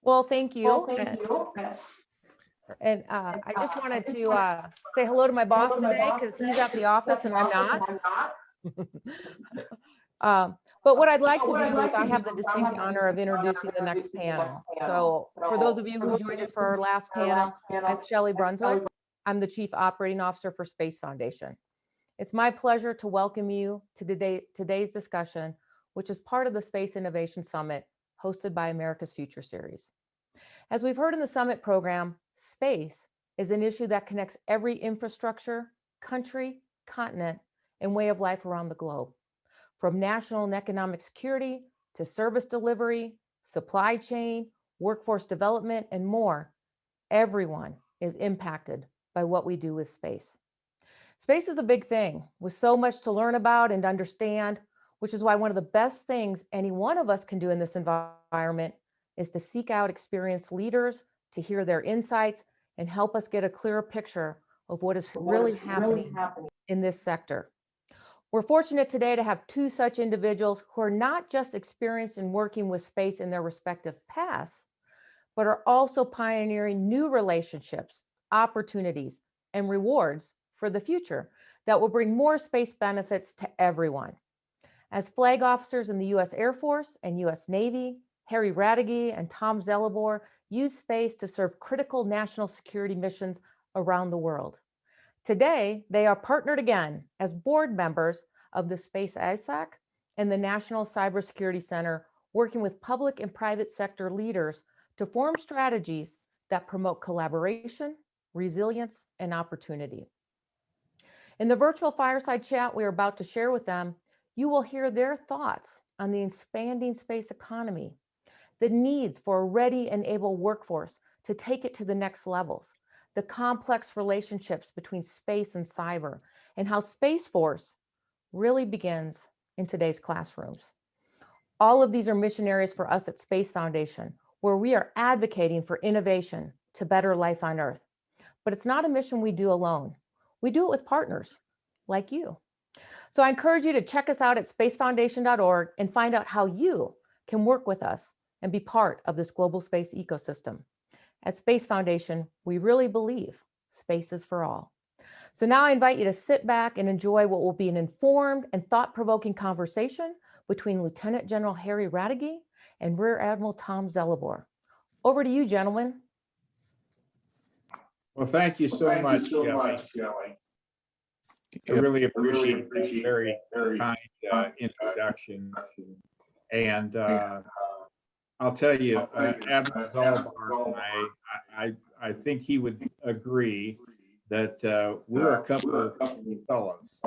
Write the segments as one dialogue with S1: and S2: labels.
S1: Well, thank you. And I just wanted to say hello to my boss today because he's at the office and I'm not. But what I'd like to do is I have the distinct honor of introducing the next panel. So for those of you who joined us for our last panel, I'm Shelley Brunswick. I'm the Chief Operating Officer for Space Foundation. It's my pleasure to welcome you to today's discussion, which is part of the Space Innovation Summit hosted by America's Future Series. As we've heard in the summit program, space is an issue that connects every infrastructure, country, continent, and way of life around the globe. From national and economic security to service delivery, supply chain, workforce development, and more, everyone is impacted by what we do with space. Space is a big thing with so much to learn about and understand, which is why one of the best things any one of us can do in this environment is to seek out experienced leaders to hear their insights and help us get a clearer picture of what is really happening in this sector. We're fortunate today to have two such individuals who are not just experienced in working with space in their respective pasts, but are also pioneering new relationships, opportunities, and rewards for the future that will bring more space benefits to everyone. As flag officers in the U.S. Air Force and U.S. Navy, Harry Raduege and Tom Zellibor use space to serve critical national security missions around the world. Today, they are partnered again as board members of the Space ISAC and the National Cybersecurity Center, working with public and private sector leaders to form strategies that promote collaboration, resilience, and opportunity. In the virtual fireside chat we are about to share with them, you will hear their thoughts on the expanding space economy, the needs for a ready and able workforce to take it to the next levels, the complex relationships between space and cyber, and how Space Force really begins in today's classrooms. All of these are mission areas for us at Space Foundation, where we are advocating for innovation to better life on Earth. But it's not a mission we do alone. We do it with partners like you. So I encourage you to check us out at spacefoundation.org and find out how you can work with us and be part of this global space ecosystem. At Space Foundation, we really believe space is for all. So now I invite you to sit back and enjoy what will be an informed and thought-provoking conversation between Lieutenant General Harry Raduege and Rear Admiral Tom Zellibor. Over to you, gentlemen.
S2: Well, thank you so much, Shelley. I really appreciate that very kind introduction. And I'll tell you, Admiral Zellibor, I think he would agree that we're a couple of fellows.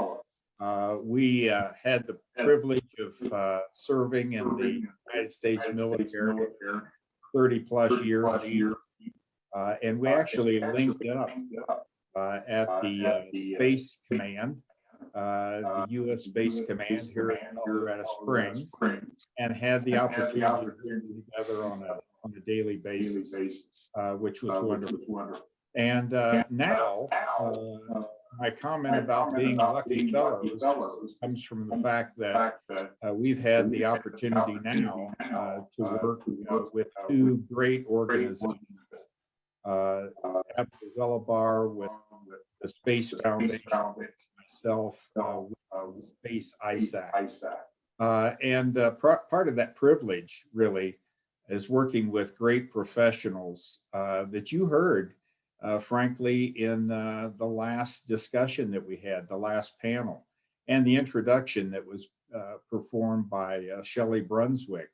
S2: We had the privilege of serving in the United States military 30 plus years. And we actually linked up at the Space Command, the U.S. Space Command here in Colorado Springs, and had the opportunity to work together on a daily basis, which was wonderful. And now, my comment about being a lucky fellow comes from the fact that we've had the opportunity now to work with two great organizations. Admiral Zellibor with the Space Foundation, myself with Space ISAC. And part of that privilege really is working with great professionals that you heard, frankly, in the last discussion that we had, the last panel, and the introduction that was performed by Shelley Brunswick.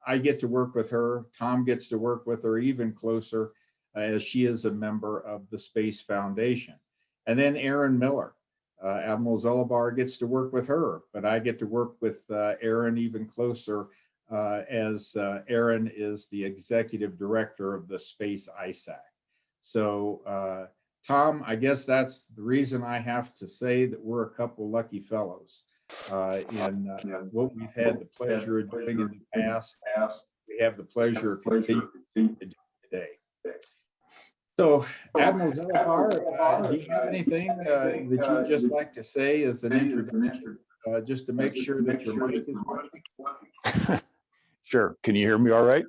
S2: I get to work with her. Tom gets to work with her even closer as she is a member of the Space Foundation. And then Erin Miller, Admiral Zellibor gets to work with her, but I get to work with Erin even closer as Erin is the executive director of the Space ISAC. So Tom, I guess that's the reason I have to say that we're a couple lucky fellows. In what we've had the pleasure of doing in the past, we have the pleasure of continuing to do today. So, Admiral Zellibor, do you have anything that you'd just like to say as an introduction, just to make sure that your mic is working?
S3: Sure. Can you hear me all right?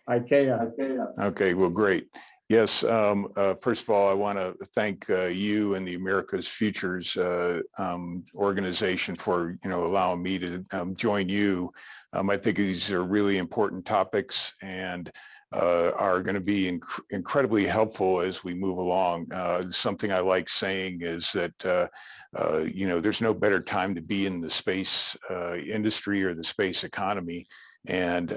S2: I can.
S3: Okay, well, great. Yes, first of all, I want to thank you and the America's Futures organization for, allowing me to join you. I think these are really important topics and are going to be incredibly helpful as we move along. Something I like saying is that, there's no better time to be in the space industry or the space economy. And,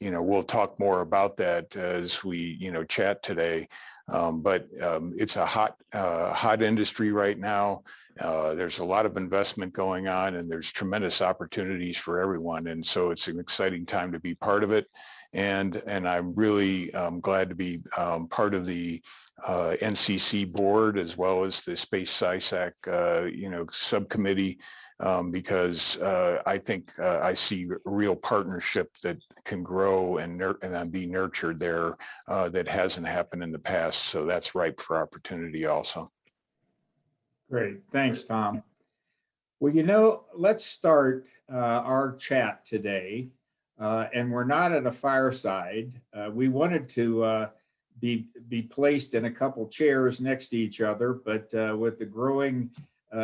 S3: we'll talk more about that as we, chat today. But it's a hot industry right now. There's a lot of investment going on and there's tremendous opportunities for everyone. And so it's an exciting time to be part of it. And I'm really glad to be part of the NCC board as well as the Space SISAC, subcommittee. Because I think I see a real partnership that can grow and be nurtured there that hasn't happened in the past. So that's ripe for opportunity also.
S2: Great. Thanks, Tom. Well, let's start our chat today. And we're not at a fireside. We wanted to be placed in a couple chairs next to each other, but with the growing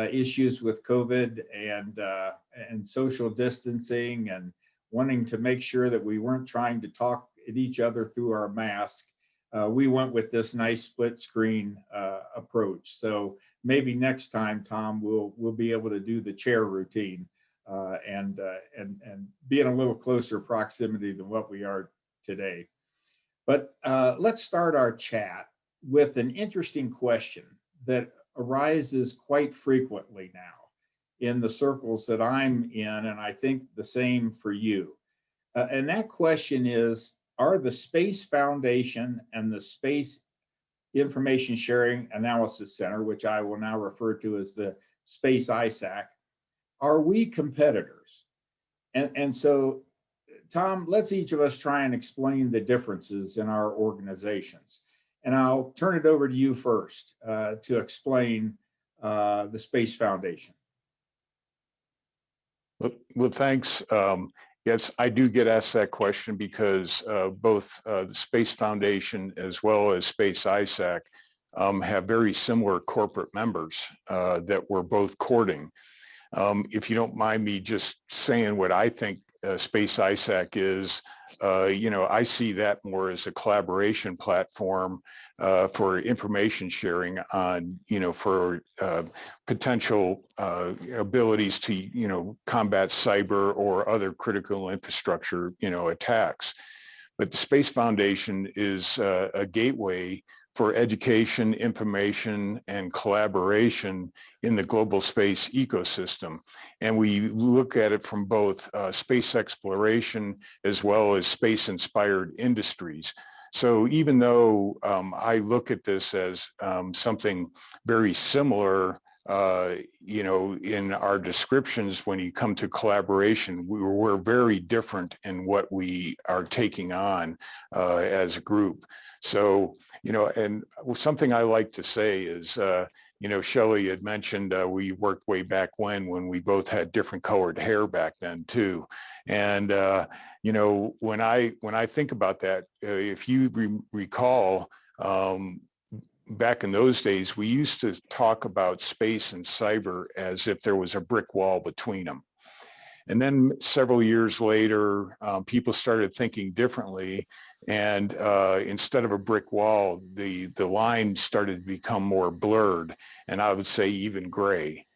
S2: issues with COVID and social distancing and wanting to make sure that we weren't trying to talk at each other through our mask, we went with this nice split screen approach. So maybe next time, Tom, we'll be able to do the chair routine and be in a little closer proximity than what we are today. But let's start our chat with an interesting question that arises quite frequently now in the circles that I'm in, and I think the same for you. And that question is, are the Space Foundation and the Space Information Sharing Analysis Center, which I will now refer to as the Space ISAC, are we competitors? And so, Tom, let's each of us try and explain the differences in our organizations. And I'll turn it over to you first to explain the Space Foundation.
S3: Well, thanks. Yes, I do get asked that question because both the Space Foundation as well as Space ISAC have very similar corporate members that we're both courting. If you don't mind me just saying what I think Space ISAC is, I see that more as a collaboration platform for information sharing on, for potential abilities to, combat cyber or other critical infrastructure, attacks. But the Space Foundation is a gateway for education, information, and collaboration in the global space ecosystem. And we look at it from both space exploration as well as space-inspired industries. So even though I look at this as something very similar, in our descriptions, when you come to collaboration, we're very different in what we are taking on as a group. So, and something I like to say is, Shelley had mentioned we worked way back when we both had different colored hair back then too. And, when I think about that, if you recall, back in those days, we used to talk about space and cyber as if there was a brick wall between them. And then several years later, people started thinking differently. And instead of a brick wall, the line started to become more blurred, and I would say even gray.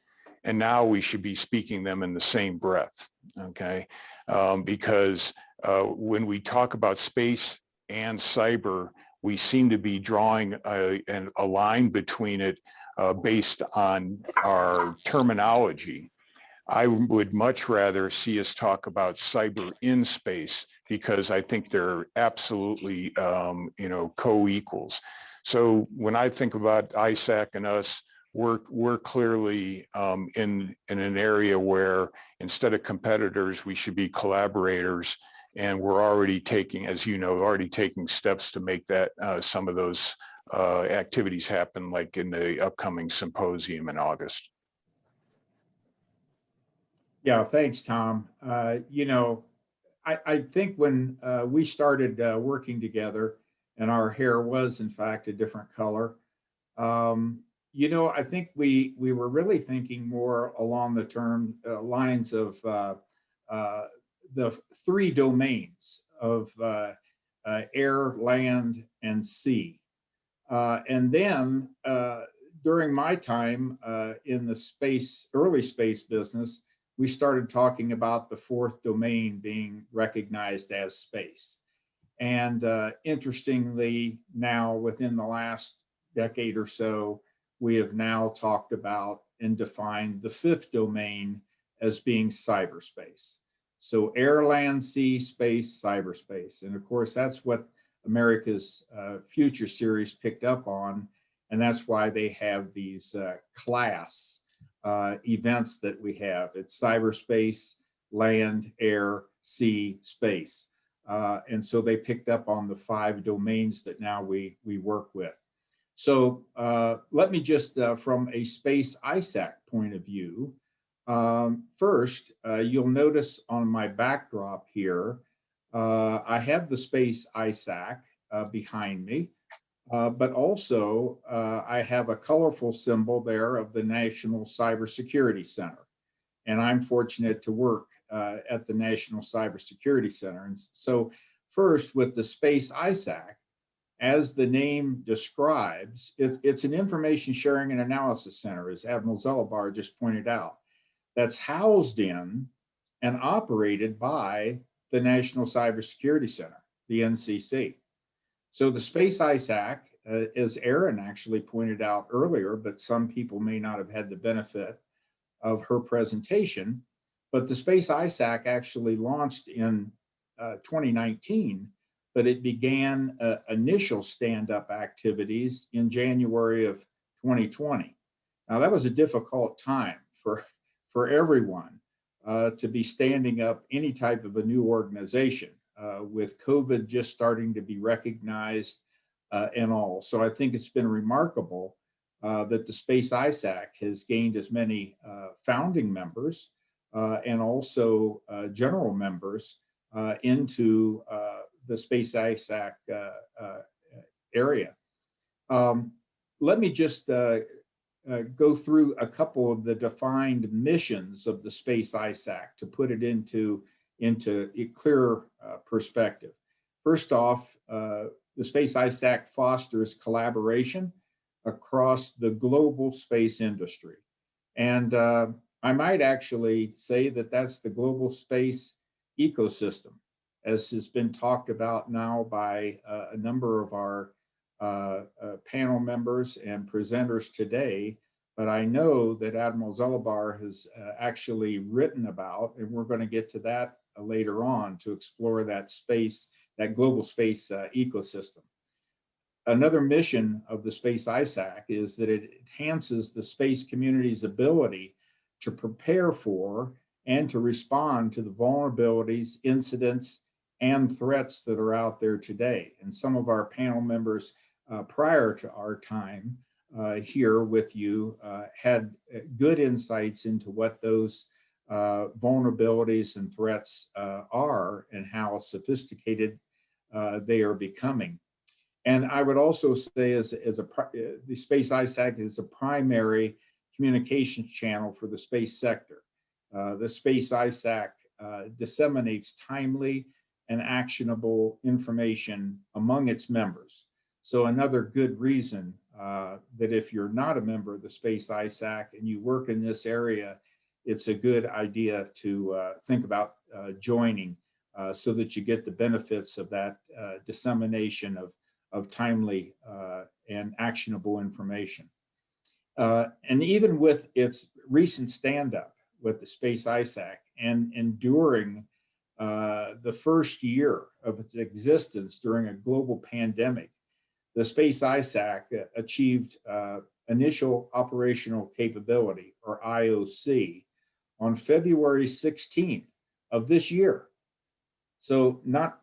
S3: And now we should be speaking them in the same breath, okay? Because when we talk about space and cyber, we seem to be drawing a line between it based on our terminology. I would much rather see us talk about cyber in space because I think they're absolutely, co-equals. So when I think about ISAC and us, we're clearly in an area where instead of competitors, we should be collaborators. And we're already taking, as you know, taking steps to make that some of those activities happen, like in the upcoming symposium in August.
S2: Yeah, thanks, Tom. I think when we started working together and our hair was in fact a different color, I think we were really thinking more along the lines of the three domains of air, land, and sea. And then during my time in the early space business, we started talking about the fourth domain being recognized as space. And interestingly, now within the last decade or so, we have now talked about and defined the fifth domain as being cyberspace. So air, land, sea, space, cyberspace. And of course, that's what America's Future Series picked up on. And that's why they have these class events that we have. It's cyberspace, land, air, sea, space. And so they picked up on the 5 domains that now we work with. So let me just, from a space ISAC point of view, first, you'll notice on my backdrop here, I have the space ISAC behind me, but also I have a colorful symbol there of the National Cybersecurity Center. And I'm fortunate to work at the National Cybersecurity Center. And so first, with the space ISAC, as the name describes, it's an information sharing and analysis center, as Admiral Zellibor just pointed out, that's housed in and operated by the National Cybersecurity Center, the NCC. So the space ISAC, as Erin actually pointed out earlier, but some people may not have had the benefit of her presentation, but the space ISAC actually launched in 2019, but it began initial stand-up activities in January of 2020. Now that was a difficult time for everyone to be standing up any type of a new organization with COVID just starting to be recognized and all. So I think it's been remarkable that the space ISAC has gained as many founding members and also general members into the space ISAC area. Let me just go through a couple of the defined missions of the space ISAC to put it into a clearer perspective. First off, the space ISAC fosters collaboration across the global space industry. And I might actually say that that's the global space ecosystem, as has been talked about now by a number of our panel members and presenters today. But I know that Admiral Zellibor has actually written about, and we're going to get to that later on to explore that space, that global space ecosystem. Another mission of the space ISAC is that it enhances the space community's ability to prepare for and to respond to the vulnerabilities, incidents, and threats that are out there today. And some of our panel members prior to our time here with you had good insights into what those vulnerabilities and threats are and how sophisticated they are becoming. And I would also say the space ISAC is a primary communications channel for the space sector. The space ISAC disseminates timely and actionable information among its members. So another good reason that if you're not a member of the space ISAC and you work in this area, it's a good idea to think about joining so that you get the benefits of that dissemination of timely and actionable information. And even with its recent stand-up with the space ISAC and enduring the first year of its existence during a global pandemic, the space ISAC achieved initial operational capability, or IOC, on February 16th of this year. So not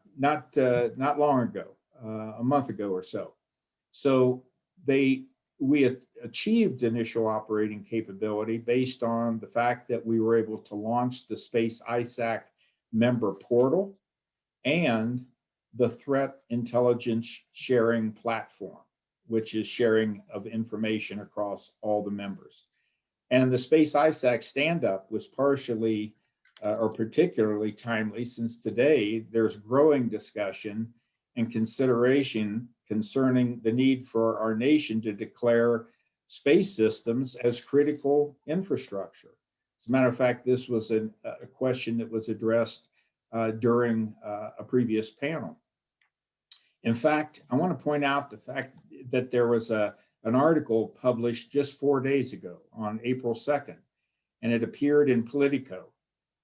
S2: long ago, a month ago or so. So we achieved initial operating capability based on the fact that we were able to launch the space ISAC member portal and the Threat Intelligence Sharing Platform, which is sharing of information across all the members. And the Space ISAC stand-up was partially or particularly timely, since today there's growing discussion and consideration concerning the need for our nation to declare space systems as critical infrastructure. As a matter of fact, this was a question that was addressed during a previous panel. In fact, I want to point out the fact that there was an article published just 4 days ago on April 2nd, and it appeared in Politico.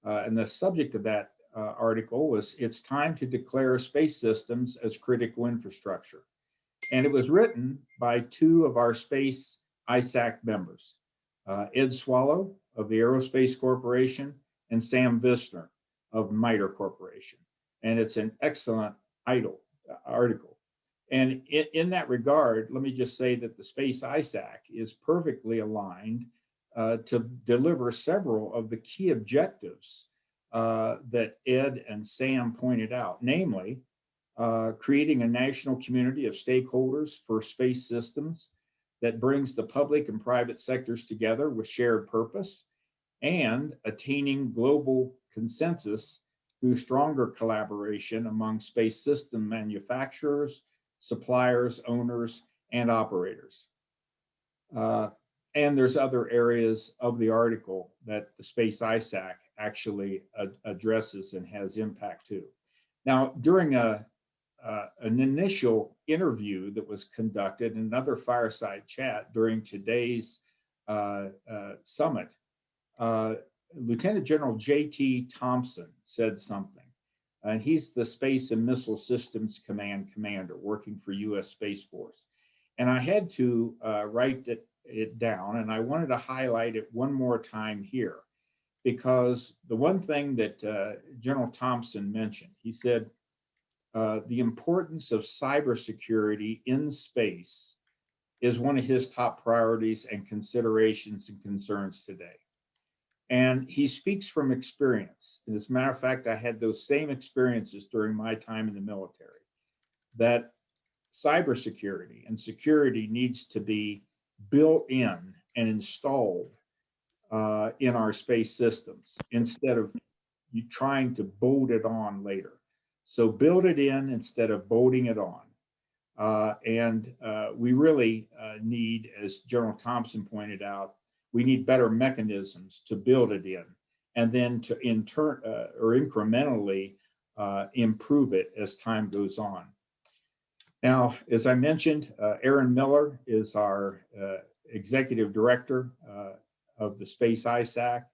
S2: And the subject of that article was, "It's time to declare space systems as critical infrastructure." And it was written by two of our Space ISAC members, Ed Swallow of the Aerospace Corporation and Sam Vissner of MITRE Corporation. And it's an excellent article. And in that regard, let me just say that the Space ISAC is perfectly aligned to deliver several of the key objectives that Ed and Sam pointed out, namely creating a national community of stakeholders for space systems that brings the public and private sectors together with shared purpose, and attaining global consensus through stronger collaboration among space system manufacturers, suppliers, owners, and operators. And there's other areas of the article that the Space ISAC actually addresses and has impact too. Now, during an initial interview that was conducted, another fireside chat during today's summit, Lieutenant General J.T. Thompson said something, and he's the Space and Missile Systems Command Commander working for U.S. Space Force. And I had to write it down, and I wanted to highlight it one more time here, because the one thing that General Thompson mentioned, he said, the importance of cybersecurity in space is one of his top priorities and considerations and concerns today. And he speaks from experience. And as a matter of fact, I had those same experiences during my time in the military, that cybersecurity and security needs to be built in and installed in our space systems instead of you trying to bolt it on later. So build it in instead of bolting it on. And we really need, as General Thompson pointed out, we need better mechanisms to build it in, and then to incrementally improve it as time goes on. Now, as I mentioned, Aaron Miller is our executive director of the Space ISAC.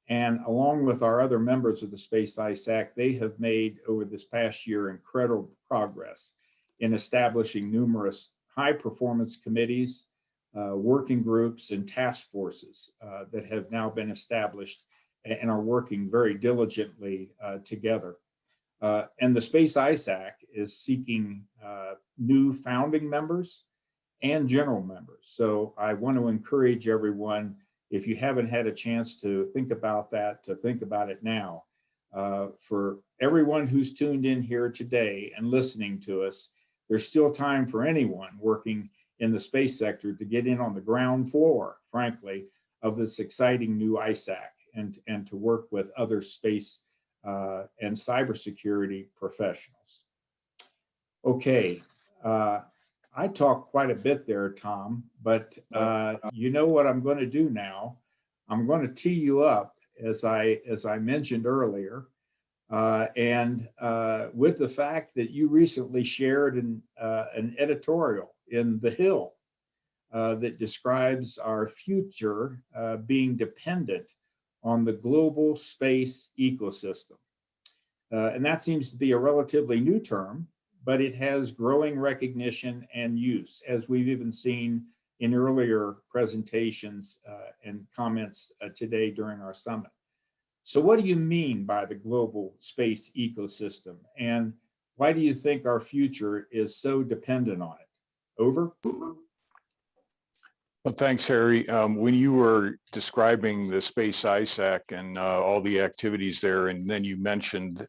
S2: And along with our other members of the Space ISAC, they have made over this past year incredible progress in establishing numerous high performance committees, working groups, and task forces that have now been established and are working very diligently together. And the Space ISAC is seeking new founding members and general members. So I want to encourage everyone, if you haven't had a chance to think about that, to think about it now. For everyone who's tuned in here today and listening to us, there's still time for anyone working in the space sector to get in on the ground floor, frankly, of this exciting new ISAC and to work with other space and cybersecurity professionals. Okay, I talked quite a bit there, Tom, but you know what I'm going to do now? I'm going to tee you up, as I mentioned earlier, and with the fact that you recently shared an editorial in The Hill that describes our future being dependent on the global space ecosystem. And that seems to be a relatively new term, but it has growing recognition and use, as we've even seen in earlier presentations and comments today during our summit. So what do you mean by the global space ecosystem? And why do you think our future is so dependent on it? Over.
S3: Well, thanks, Harry. When you were describing the Space ISAC and all the activities there, and then you mentioned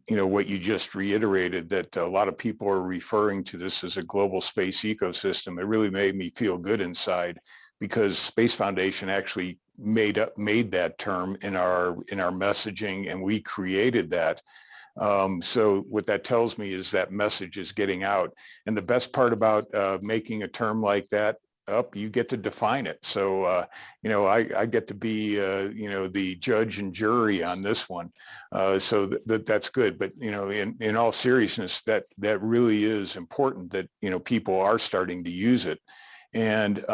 S3: what you just reiterated, that a lot of people are referring to this as a global space ecosystem. It really made me feel good inside, because Space Foundation actually made that term in our messaging, and we created that. So what that tells me is that message is getting out. And the best part about making a term like that up, you get to define it. So, I get to be, the judge and jury on this one. So that's good. But, in all seriousness, that really is important that, people are starting to use it. And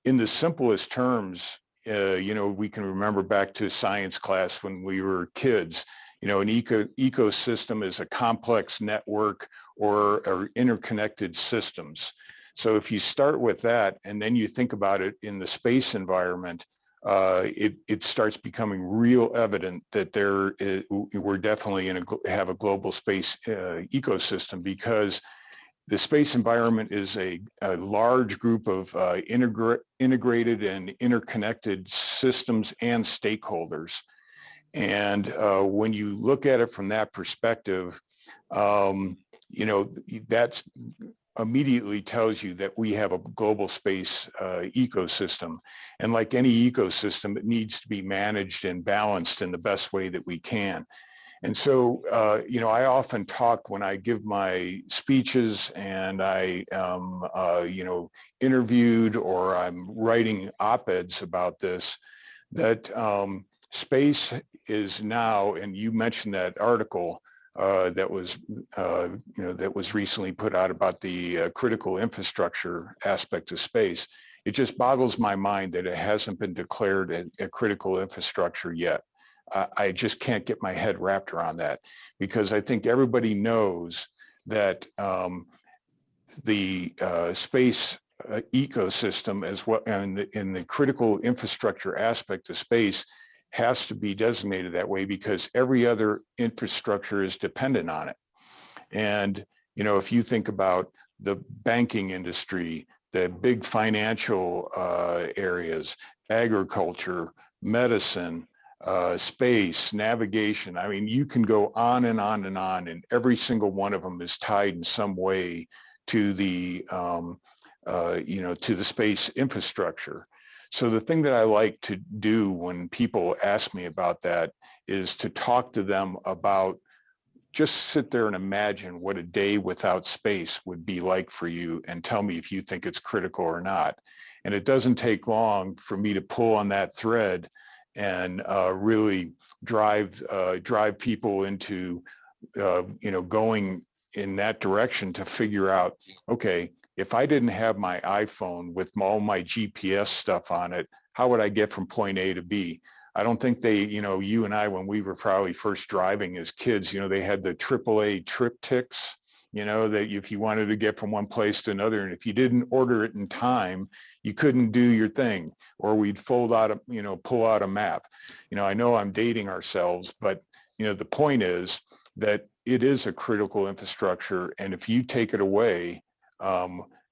S3: in the simplest terms, we can remember back to science class when we were kids. An ecosystem is a complex network or interconnected systems. So if you start with that, and then you think about it in the space environment, it starts becoming real evident that we're definitely have a global space ecosystem, because the space environment is a large group of integrated and interconnected systems and stakeholders. And when you look at it from that perspective, that's immediately tells you that we have a global space ecosystem. And like any ecosystem, it needs to be managed and balanced in the best way that we can. And so, I often talk when I give my speeches, and I, interviewed, or I'm writing op-eds about this, that space is now, and you mentioned that article that was recently put out about the critical infrastructure aspect of space. It just boggles my mind that it hasn't been declared a critical infrastructure yet. I just can't get my head wrapped around that, because I think everybody knows that the space ecosystem, as well, and in the critical infrastructure aspect of space, has to be designated that way because every other infrastructure is dependent on it. And, if you think about the banking industry, the big financial areas, agriculture, medicine, space, navigation, I mean, you can go on and on and on, and every single one of them is tied in some way to the, to the space infrastructure. So the thing that I like to do when people ask me about that is to talk to them about, just sit there and imagine what a day without space would be like for you, and tell me if you think it's critical or not. And it doesn't take long for me to pull on that thread and really drive people into, going in that direction to figure out, okay, if I didn't have my iPhone with all my GPS stuff on it, how would I get from point A to B? I don't think they, you and I, when we were probably first driving as kids, they had the AAA triptychs, that if you wanted to get from one place to another, and if you didn't order it in time, you couldn't do your thing, or we'd pull out a map. I know I'm dating ourselves, but, the point is that it is a critical infrastructure. And if you take it away,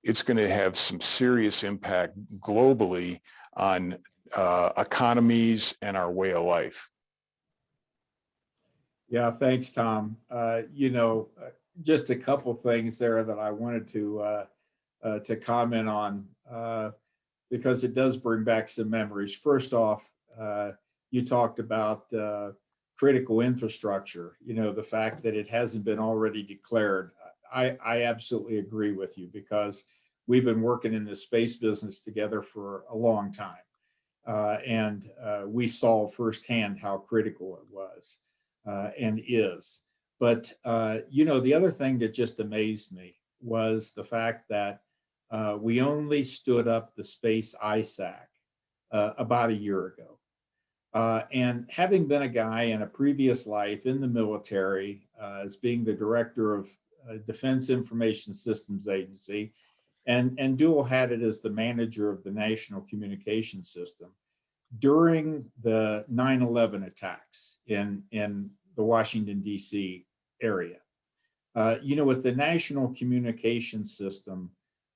S3: it's going to have some serious impact globally on economies and our way of life.
S2: Yeah, thanks, Tom. Just a couple things there that I wanted to comment on, because it does bring back some memories. First off, you talked about critical infrastructure, the fact that it hasn't been already declared. I absolutely agree with you, because we've been working in the space business together for a long time. And we saw firsthand how critical it was and is. But, the other thing that just amazed me was the fact that we only stood up the space ISAC about a year ago. And having been a guy in a previous life in the military, as being the director of Defense Information Systems Agency, and dual-hatted as the manager of the National Communication System, during the 9/11 attacks in the Washington, D.C. area. With the National Communication System,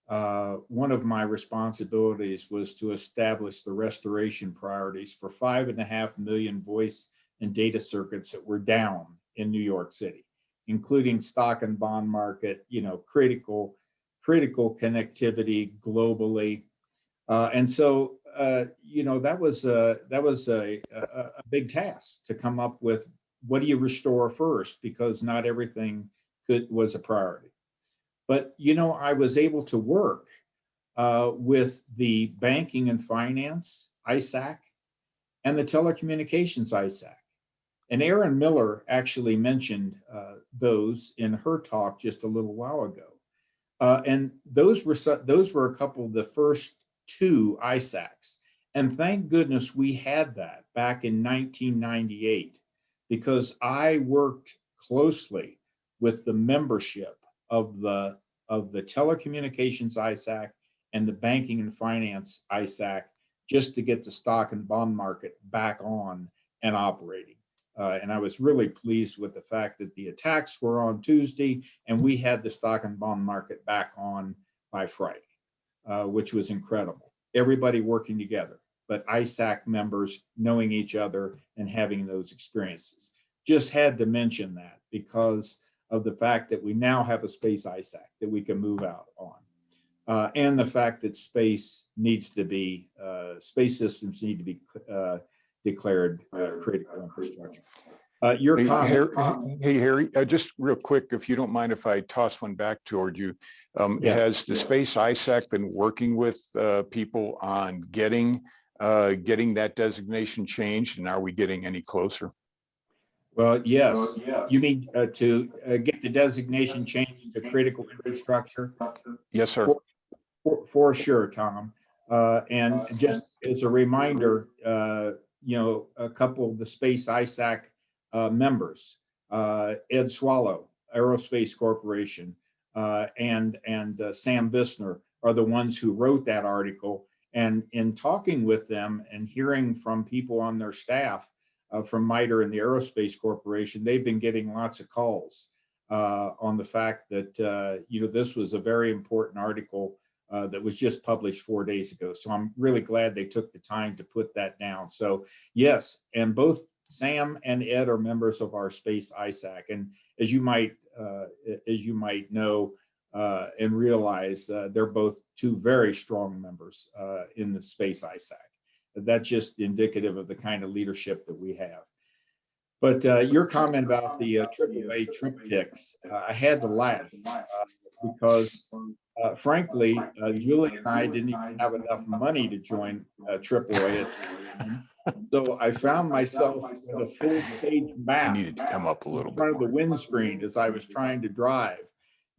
S2: one of my responsibilities was to establish the restoration priorities for 5.5 million voice and data circuits that were down in New York City, including stock and bond market, critical connectivity globally. And so, that was a big task to come up with what do you restore first, because not everything was a priority. But, I was able to work with the banking and finance, ISAC, and the telecommunications, ISAC. And Erin Miller actually mentioned those in her talk just a little while ago. And those were a couple of the first two ISACs. And thank goodness we had that back in 1998, because I worked closely with the membership of the telecommunications ISAC and the banking and finance ISAC, just to get the stock and bond market back on and operating. And I was really pleased with the fact that the attacks were on Tuesday and we had the stock and bond market back on by Friday, which was incredible. Everybody working together, but ISAC members knowing each other and having those experiences. Just had to mention that because of the fact that we now have a space ISAC that we can move out on. And the fact that space systems need to be declared critical infrastructure. Your comment.
S3: Hey, Harry, just real quick, if you don't mind if I toss one back toward you. Has the space ISAC been working with people on getting that designation changed, and are we getting any closer?
S2: Well, yes. You mean to get the designation changed to critical infrastructure?
S3: Yes, sir.
S2: For sure, Tom. And just as a reminder, a couple of the space ISAC members, Ed Swallow, Aerospace Corporation, and Sam Bissner are the ones who wrote that article. And in talking with them and hearing from people on their staff from MITRE and the Aerospace Corporation, they've been getting lots of calls on the fact that, this was a very important article that was just published 4 days ago. So I'm really glad they took the time to put that down. So yes, and both Sam and Ed are members of our space ISAC. And as you might know and realize, they're both two very strong members in the space ISAC. That's just indicative of the kind of leadership that we have. But your comment about the AAA triptychs, I had to laugh because frankly, Julie and I didn't even have enough money to join AAA at the time. So I found myself with a full page map.
S3: I needed to come up a little bit
S2: in front of the windscreen as I was trying to drive,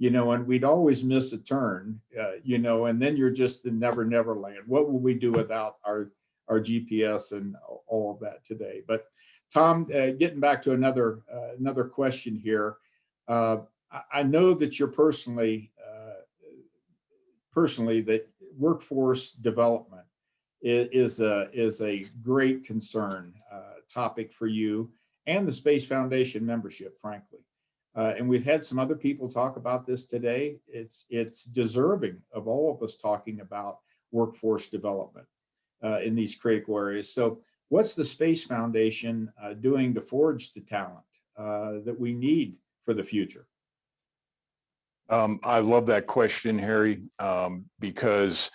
S2: and we'd always miss a turn, and then you're just in never land. What will we do without our GPS and all of that today? But Tom, getting back to another question here, I know that you're personally that workforce development is a great concern topic for you and the Space Foundation membership, frankly. And we've had some other people talk about this today. It's deserving of all of us talking about workforce development in these critical areas. So what's the Space Foundation doing to forge the talent that we need for the future?
S3: I love that question, Harry, because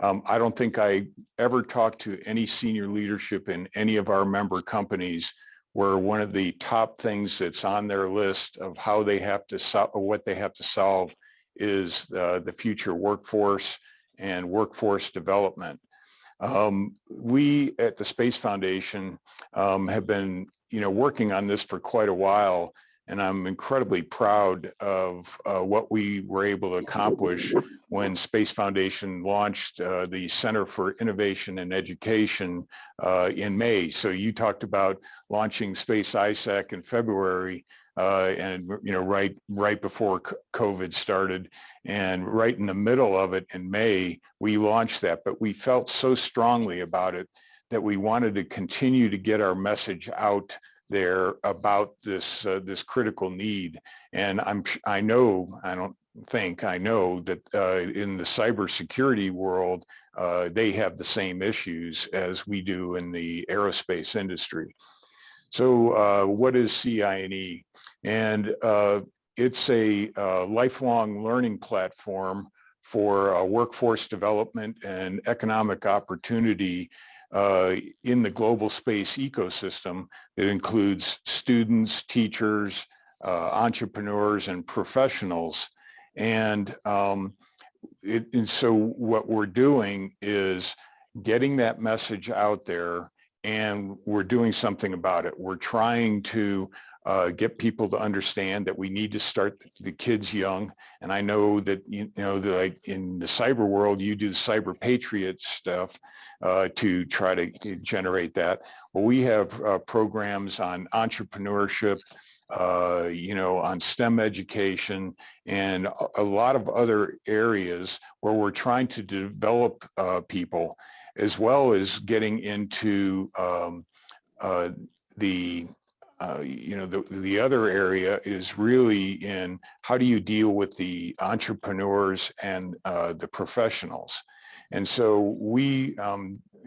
S3: I don't think I ever talked to any senior leadership in any of our member companies where one of the top things that's on their list of how they have to solve, or what they have to solve, is the future workforce and workforce development. We at the Space Foundation have been, working on this for quite a while, and I'm incredibly proud of what we were able to accomplish when Space Foundation launched the Center for Innovation and Education in May. So you talked about launching Space ISAC in February, and right before COVID started, and right in the middle of it in May, we launched that. But we felt so strongly about it that we wanted to continue to get our message out there about this critical need. And I know that in the cybersecurity world, they have the same issues as we do in the aerospace industry. So what is CINE? And it's a lifelong learning platform for workforce development and economic opportunity in the global space ecosystem. It includes students, teachers, entrepreneurs, and professionals. And so what we're doing is getting that message out there, and we're doing something about it. We're trying to get people to understand that we need to start the kids young. And I know that, like in the cyber world, you do the cyber patriot stuff to try to generate that. Well, we have programs on entrepreneurship, on STEM education, and a lot of other areas where we're trying to develop people, as well as getting into the other area is really in how do you deal with the entrepreneurs and the professionals. And so we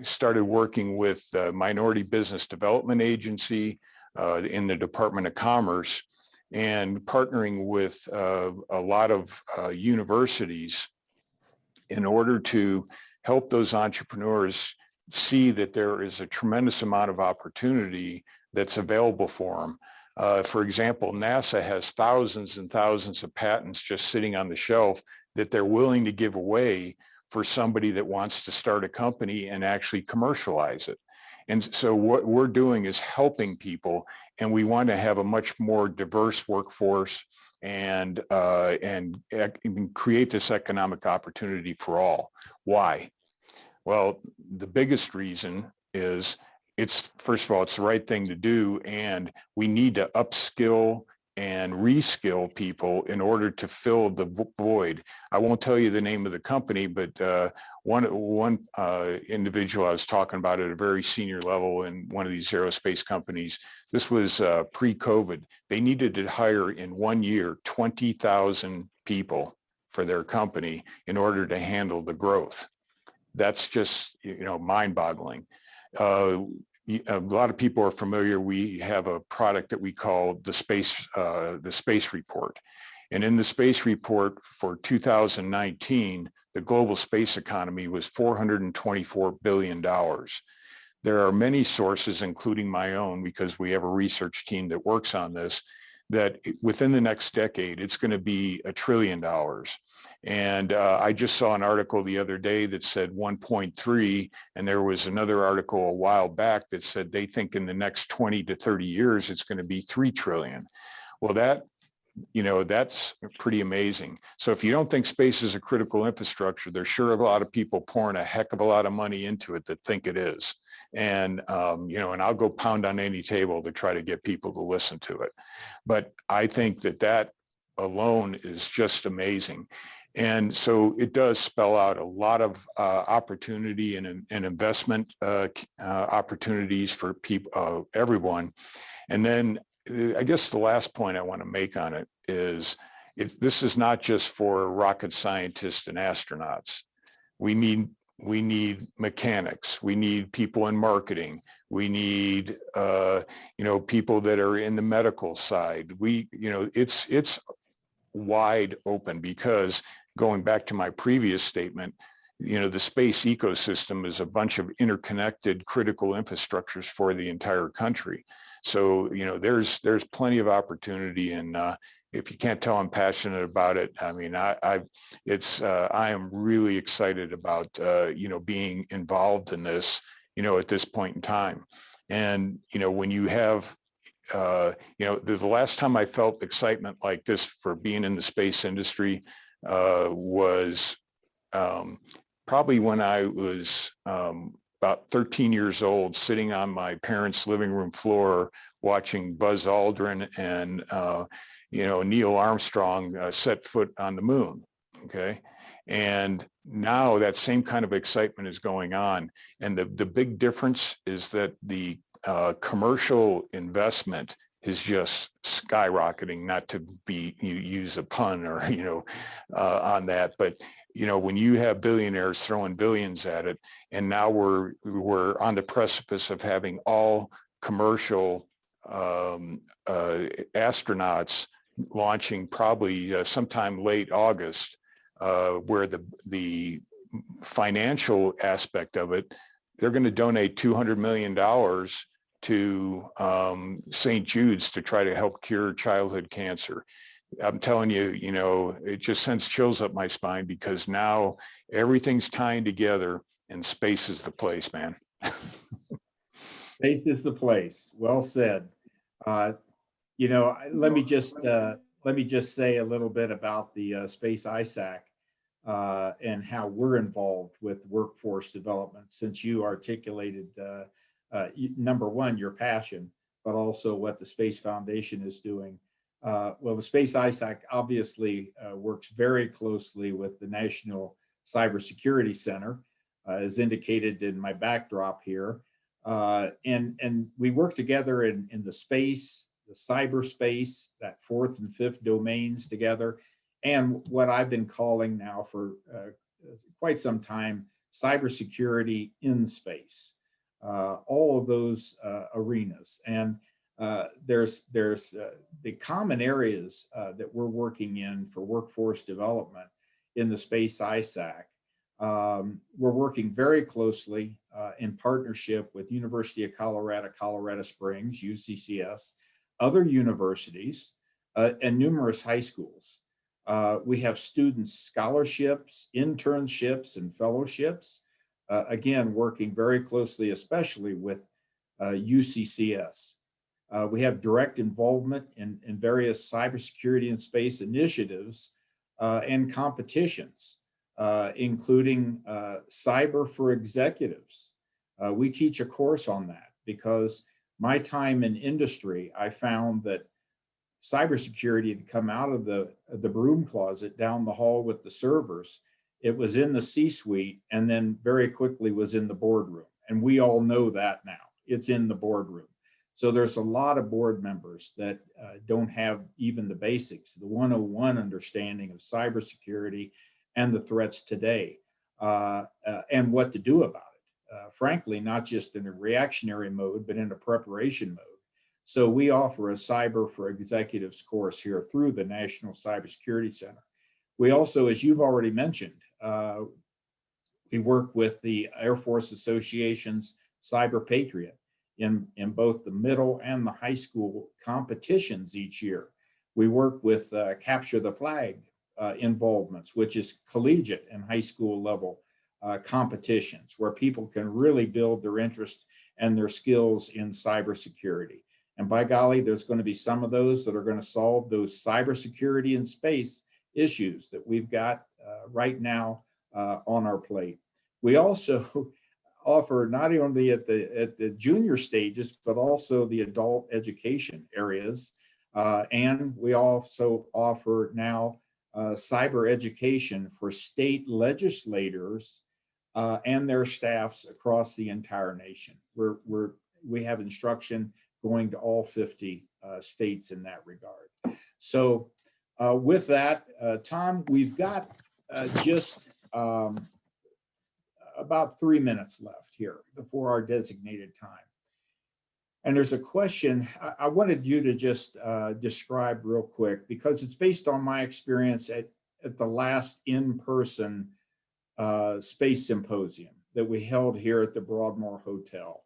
S3: started working with the Minority Business Development Agency in the Department of Commerce, and partnering with a lot of universities in order to help those entrepreneurs see that there is a tremendous amount of opportunity that's available for them. For example, NASA has thousands and thousands of patents just sitting on the shelf that they're willing to give away for somebody that wants to start a company and actually commercialize it. And so what we're doing is helping people, and we want to have a much more diverse workforce and create this economic opportunity for all. Why? Well, the biggest reason is first of all, it's the right thing to do, and we need to upskill and reskill people in order to fill the void. I won't tell you the name of the company, but one individual I was talking about at a very senior level in one of these aerospace companies, this was pre-COVID. They needed to hire in 1 year 20,000 people for their company in order to handle the growth. That's just, mind-boggling. A lot of people are familiar. We have a product that we call the Space Report. And in the Space Report for 2019, the global space economy was $424 billion. There are many sources, including my own, because we have a research team that works on this, that within the next decade, it's going to be $1 trillion. And I just saw an article the other day that said 1.3, and there was another article a while back that said they think in the next 20 to 30 years, it's going to be 3 trillion. Well, that's pretty amazing. So if you don't think space is a critical infrastructure, there's sure a lot of people pouring a heck of a lot of money into it that think it is. And, and I'll go pound on any table to try to get people to listen to it. But I think that alone is just amazing. And so it does spell out a lot of opportunity and investment opportunities for people, everyone. And then I guess the last point I want to make on it is this is not just for rocket scientists and astronauts. We need mechanics. We need people in marketing. We need people that are in the medical side. It's wide open, because going back to my previous statement, the space ecosystem is a bunch of interconnected critical infrastructures for the entire country. So, there's plenty of opportunity, and if you can't tell I'm passionate about it, I mean, I am really excited about, being involved in this, at this point in time. And, when you have, the last time I felt excitement like this for being in the space industry was probably when I was about 13 years old, sitting on my parents' living room floor, watching Buzz Aldrin and, Neil Armstrong set foot on the moon. Okay. And now that same kind of excitement is going on. And the big difference is that the commercial investment is just skyrocketing, not to use a pun or, on that, but when you have billionaires throwing billions at it, and now we're on the precipice of having all commercial astronauts launching probably sometime late August, where the financial aspect of it, they're going to donate $200 million to St. Jude's to try to help cure childhood cancer. I'm telling you, you know, it just sends chills up my spine because now everything's tying together and space is the place, man.
S2: Space is the place. Well said. You know, let me just say a little bit about the Space ISAC and how we're involved with workforce development, since you articulated number one, your passion, but also what the Space Foundation is doing. Well, the Space ISAC obviously works very closely with the National Cybersecurity Center, as indicated in my backdrop here. And we work together in the space, the cyberspace, that fourth and fifth domains together, and what I've been calling now for quite some time, cybersecurity in space. All of those arenas. And there's the common areas that we're working in for workforce development in the Space ISAC. We're working very closely in partnership with University of Colorado Springs, UCCS, other universities, and numerous high schools. We have students scholarships, internships, and fellowships. Again, working very closely, especially with UCCS. We have direct involvement in various cybersecurity and space initiatives and competitions, including Cyber for Executives. We teach a course on that because my time in industry, I found that cybersecurity had come out of the broom closet down the hall with the servers. It was in the C-suite and then very quickly was in the boardroom. And we all know that now. It's in the boardroom. So there's a lot of board members that don't have even the basics, the 101 understanding of cybersecurity and the threats today and what to do about it. Frankly, not just in a reactionary mode, but in a preparation mode. So we offer a Cyber for Executives course here through the National Cybersecurity Center. We also, as you've already mentioned, we work with the Air Force Association's Cyber Patriot in both the middle and the high school competitions each year. We work with Capture the Flag involvements, which is collegiate and high school level competitions where people can really build their interest and their skills in cybersecurity. And by golly, there's going to be some of those that are going to solve those cybersecurity and space issues that we've got right now on our plate. We also offer not only at the junior stages, but also the adult education areas. And we also offer now cyber education for state legislators and their staffs across the entire nation. We have instruction going to all 50 states in that regard. So with that, Tom, we've got just about 3 minutes left here before our designated time. And there's a question I wanted you to just describe real quick, because it's based on my experience at the last in-person space symposium that we held here at the Broadmoor Hotel.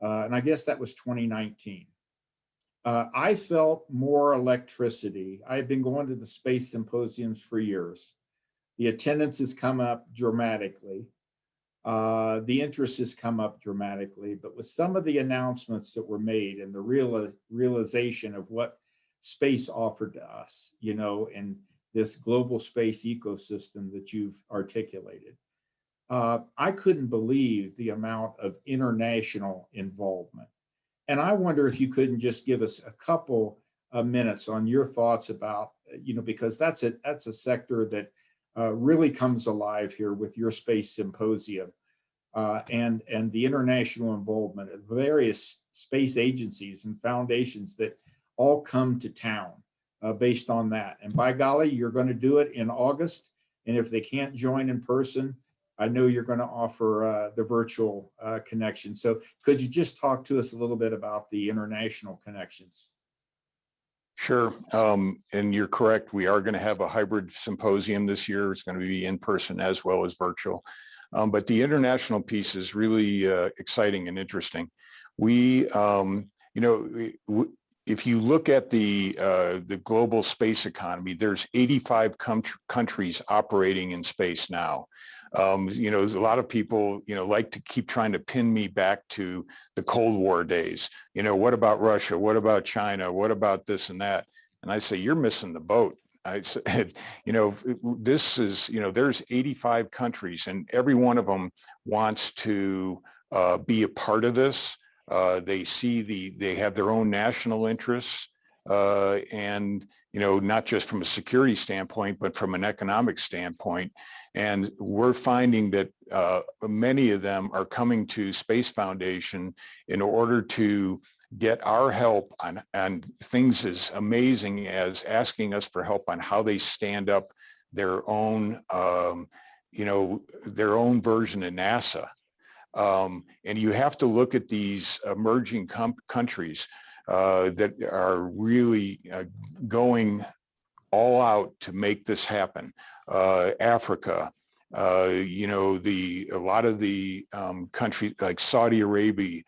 S2: And I guess that was 2019. I felt more electricity. I've been going to the space symposiums for years. The attendance has come up dramatically. The interest has come up dramatically, but with some of the announcements that were made and the realization of what space offered to us, you know, in this global space ecosystem that you've articulated, I couldn't believe the amount of international involvement. And I wonder if you couldn't just give us a couple of minutes on your thoughts about, you know, because that's a sector that really comes alive here with your space symposium and the international involvement of various space agencies and foundations that all come to town based on that. And by golly, you're going to do it in August. And if they can't join in person, I know you're going to offer the virtual connection. So could you just talk to us a little bit about the international connections?
S3: Sure. And you're correct. We are going to have a hybrid symposium this year. It's going to be in person as well as virtual. But the international piece is really exciting and interesting. We, if you look at the global space economy, there's 85 countries operating in space now. There's a lot of people, like to keep trying to pin me back to the Cold War days. What about Russia? What about China? What about this and that? And I say, you're missing the boat. I said, this is, there's 85 countries and every one of them wants to be a part of this. They see they have their own national interests and, not just from a security standpoint, but from an economic standpoint. And we're finding that many of them are coming to Space Foundation in order to get our help on things as amazing as asking us for help on how they stand up their own, their own version of NASA. And you have to look at these emerging countries that are really going all out to make this happen. Africa, a lot of the countries like Saudi Arabia,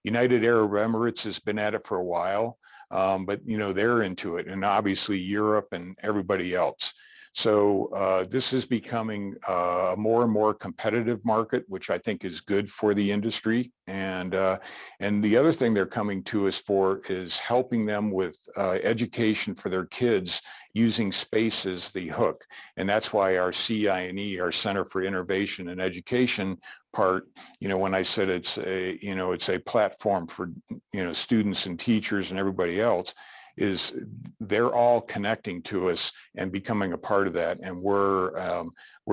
S3: United Arab Emirates has been at it for a while, but they're into it, and obviously Europe and everybody else. So this is becoming a more and more competitive market, which I think is good for the industry. And the other thing they're coming to us for is helping them with education for their kids using space as the hook. And that's why our CINE, our Center for Innovation and Education part, when I said it's a platform for, students and teachers and everybody else, is they're all connecting to us and becoming a part of that. And we're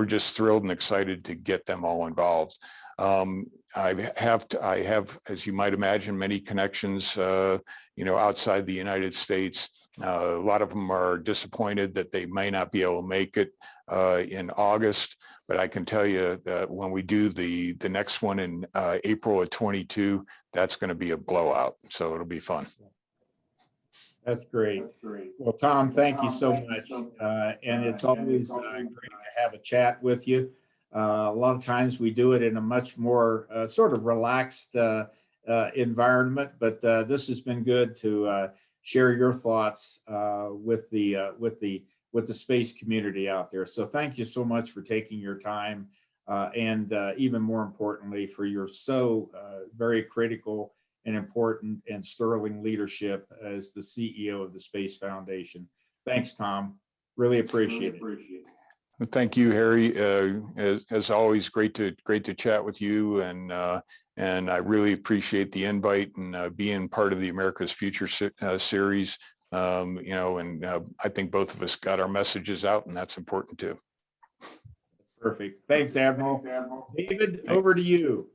S3: just thrilled and excited to get them all involved. I have, as you might imagine, many connections, outside the United States. A lot of them are disappointed that they may not be able to make it in August, but I can tell you that when we do the next one in April of 22, that's going to be a blowout. So it'll be fun.
S2: That's great. Well, Tom, thank you so much. And it's always great to have a chat with you. A lot of times we do it in a much more sort of relaxed environment, but this has been good to share your thoughts with the space community out there. So thank you so much for taking your time, and even more importantly, for your very critical and important and sterling leadership as the CEO of the Space Foundation. Thanks, Tom. Really appreciate it.
S3: Thank you, Harry. As always, great to chat with you, and I really appreciate the invite and being part of the America's Future series. And I think both of us got our messages out, and that's important too.
S2: Perfect. Thanks, Admiral. David, over to you.